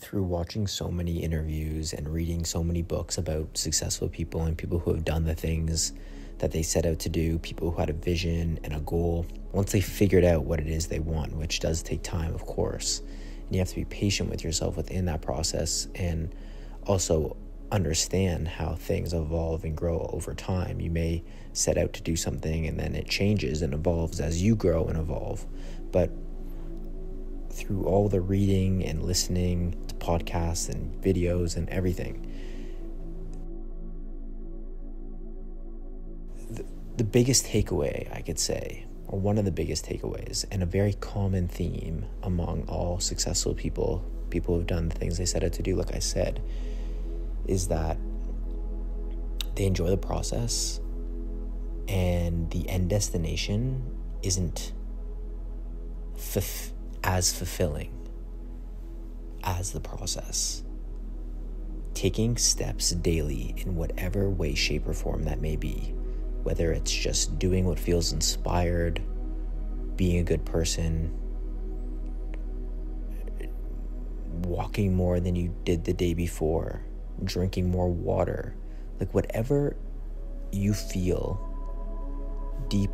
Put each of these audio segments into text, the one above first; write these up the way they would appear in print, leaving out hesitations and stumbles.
Through watching so many interviews and reading so many books about successful people and people who have done the things that they set out to do, people who had a vision and a goal, once they figured out what it is they want, which does take time, of course, and you have to be patient with yourself within that process and also understand how things evolve and grow over time. You may set out to do something and then it changes and evolves as you grow and evolve. But through all the reading and listening to podcasts and videos and everything, the biggest takeaway, I could say, or one of the biggest takeaways, and a very common theme among all successful people who have done the things they set out to do, like I said, is that they enjoy the process and the end destination isn't as fulfilling as the process. Taking steps daily in whatever way, shape, or form that may be, whether it's just doing what feels inspired, being a good person, walking more than you did the day before, drinking more water, like whatever you feel deep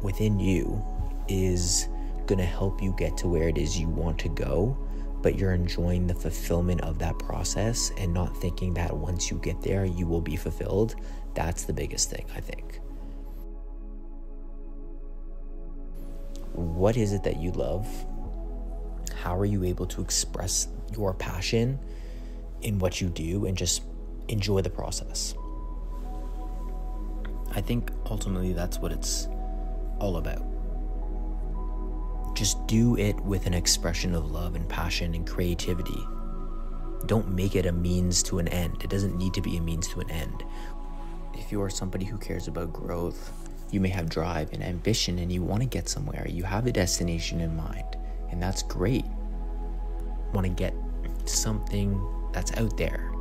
within you is going to help you get to where it is you want to go, but you're enjoying the fulfillment of that process and not thinking that once you get there, you will be fulfilled. That's the biggest thing, I think. What is it that you love? How are you able to express your passion in what you do and just enjoy the process? I think ultimately that's what it's all about. Just do it with an expression of love and passion and creativity. Don't make it a means to an end. It doesn't need to be a means to an end. If you are somebody who cares about growth, you may have drive and ambition and you want to get somewhere. You have a destination in mind, and that's great. Want to get something that's out there,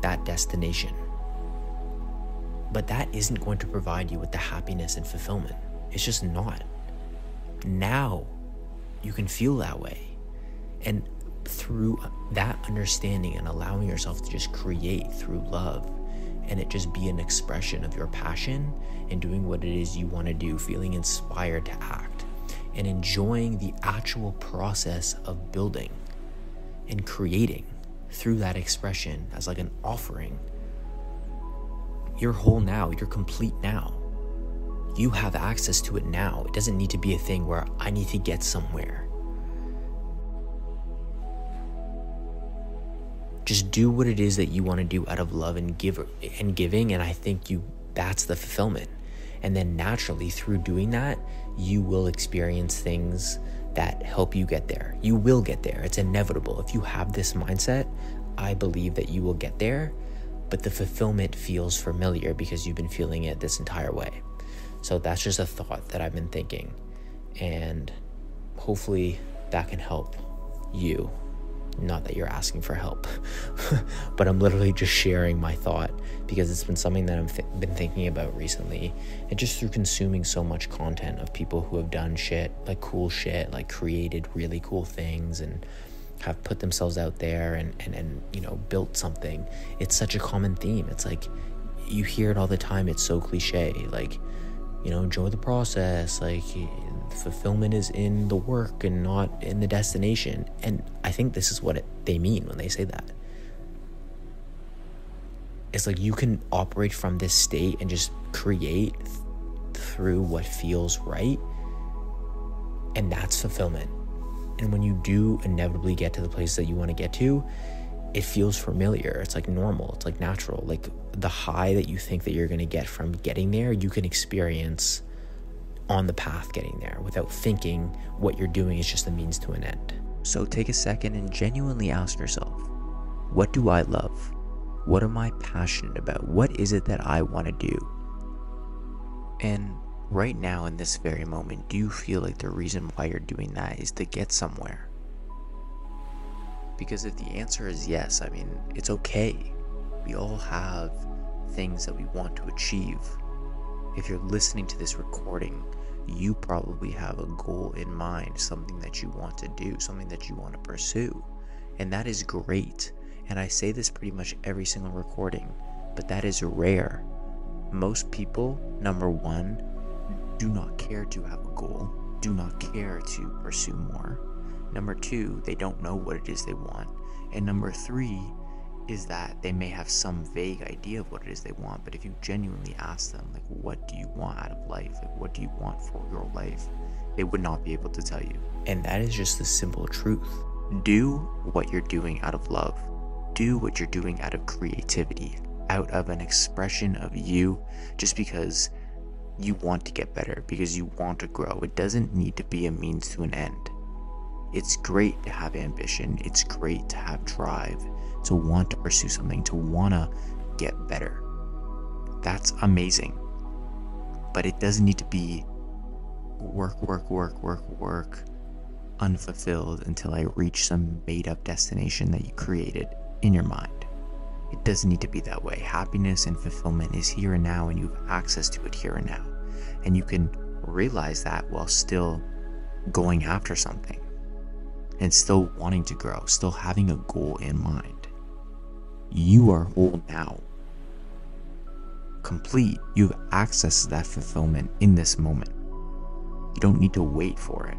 that destination. But that isn't going to provide you with the happiness and fulfillment. It's just not. Now you can feel that way. And through that understanding and allowing yourself to just create through love, and it just be an expression of your passion and doing what it is you want to do, feeling inspired to act, and enjoying the actual process of building and creating through that expression as like an offering. You're whole now. You're complete now. You have access to it now. It doesn't need to be a thing where I need to get somewhere. Just do what it is that you want to do out of love and giving, and I think that's the fulfillment. And then naturally through doing that, you will experience things that help you get there. You will get there. It's inevitable. If you have this mindset, I believe that you will get there, but the fulfillment feels familiar because you've been feeling it this entire way. So that's just a thought that I've been thinking, and hopefully that can help you. Not that you're asking for help, but I'm literally just sharing my thought because it's been something that I've been thinking about recently, and just through consuming so much content of people who have done shit, like cool shit, like created really cool things and have put themselves out there and built something. It's such a common theme. It's like you hear it all the time. It's so cliche, like, enjoy the process, like fulfillment is in the work and not in the destination. And I think this is what they mean when they say that. It's like you can operate from this state and just create through what feels right, and that's fulfillment. And when you do inevitably get to the place that you want to get to, it feels familiar. It's like normal. It's like natural. Like the high that you think that you're going to get from getting there, you can experience on the path getting there without thinking what you're doing is just a means to an end. So take a second and genuinely ask yourself, what do I love? What am I passionate about? What is it that I want to do? And right now in this very moment, do you feel like the reason why you're doing that is to get somewhere? Because if the answer is yes, I mean, it's okay. We all have things that we want to achieve. If you're listening to this recording, you probably have a goal in mind, something that you want to do, something that you want to pursue. And that is great. And I say this pretty much every single recording, but that is rare. Most people, number one, do not care to have a goal, do not care to pursue more. Number two, they don't know what it is they want. And number three is that they may have some vague idea of what it is they want, but if you genuinely ask them, like, what do you want out of life? Like, what do you want for your life? They would not be able to tell you. And that is just the simple truth. Do what you're doing out of love. Do what you're doing out of creativity, out of an expression of you, just because you want to get better, because you want to grow. It doesn't need to be a means to an end. It's great to have ambition. It's great to have drive, to want to pursue something, to want to get better. That's amazing. But it doesn't need to be work, unfulfilled until I reach some made-up destination that you created in your mind. It doesn't need to be that way. Happiness and fulfillment is here and now, and you have access to it here and now. And you can realize that while still going after something and still wanting to grow, still having a goal in mind. You are whole now. Complete. You have access to that fulfillment in this moment. You don't need to wait for it.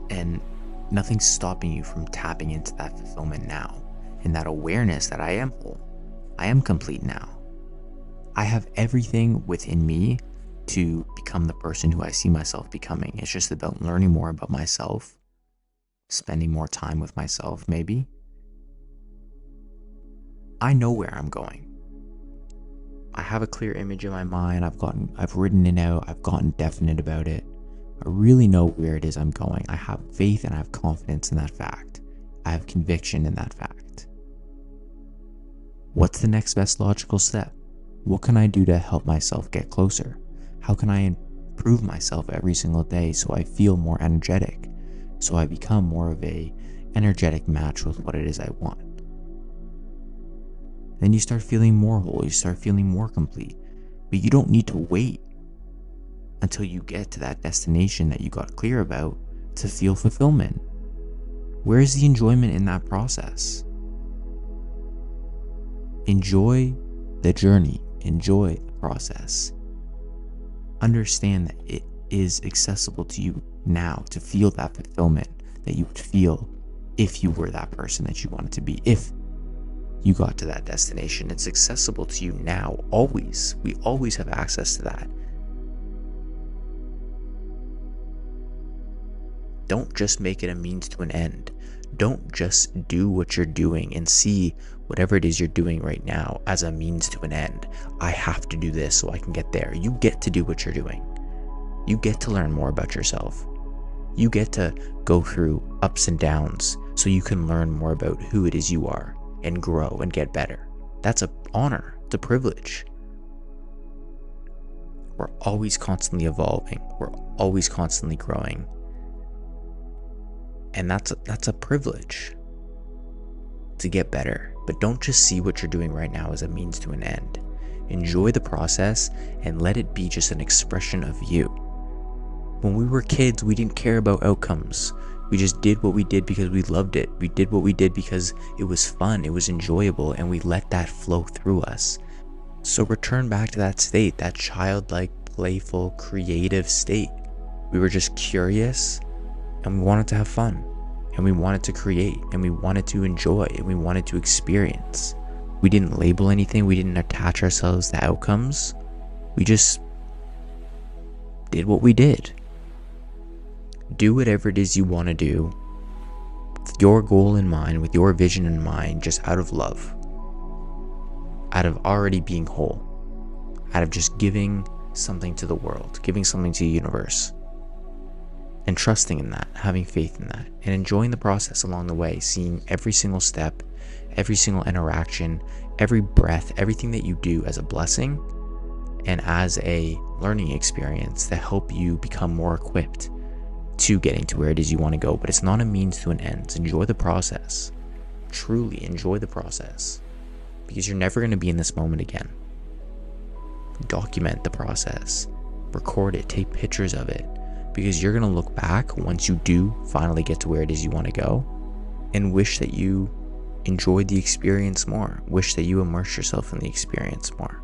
And nothing's stopping you from tapping into that fulfillment now. And that awareness that I am whole. I am complete now. I have everything within me to become the person who I see myself becoming. It's just about learning more about myself, spending more time with myself, maybe. I know where I'm going. I have a clear image in my mind. I've written it out. I've gotten definite about it. I really know where it is I'm going. I have faith and I have confidence in that fact. I have conviction in that fact. What's the next best logical step? What can I do to help myself get closer? How can I improve myself every single day so I feel more energetic? So I become more of a energetic match with what it is I want. Then you start feeling more whole, you start feeling more complete. But you don't need to wait until you get to that destination that you got clear about to feel fulfillment. Where is the enjoyment in that process? Enjoy the journey, enjoy the process. Understand that it is accessible to you now to feel that fulfillment that you would feel if you were that person that you wanted to be. If you got to that destination, it's accessible to you now, always. We always have access to that. Don't just make it a means to an end. Don't just do what you're doing and see whatever it is you're doing right now as a means to an end. I have to do this so I can get there. You get to do what you're doing. You get to learn more about yourself. You get to go through ups and downs so you can learn more about who it is you are and grow and get better. That's an honor. It's a privilege. We're always constantly evolving. We're always constantly growing. And that's a privilege to get better. But don't just see what you're doing right now as a means to an end. Enjoy the process and let it be just an expression of you. When we were kids, we didn't care about outcomes. We just did what we did because we loved it. We did what we did because it was fun, it was enjoyable, and we let that flow through us. So return back to that state, that childlike, playful, creative state. We were just curious, and we wanted to have fun, and we wanted to create, and we wanted to enjoy, and we wanted to experience. We didn't label anything. We didn't attach ourselves to outcomes. We just did what we did. Do whatever it is you want to do with your goal in mind, with your vision in mind, just out of love, out of already being whole, out of just giving something to the world, giving something to the universe, and trusting in that, having faith in that, and enjoying the process along the way, seeing every single step, every single interaction, every breath, everything that you do as a blessing and as a learning experience to help you become more equipped to getting to where it is you want to go. But it's not a means to an end. So enjoy the process. Truly enjoy the process, because you're never going to be in this moment again. Document the process, record it, take pictures of it, because you're going to look back once you do finally get to where it is you want to go and wish that you enjoyed the experience more, wish that you immerse yourself in the experience more.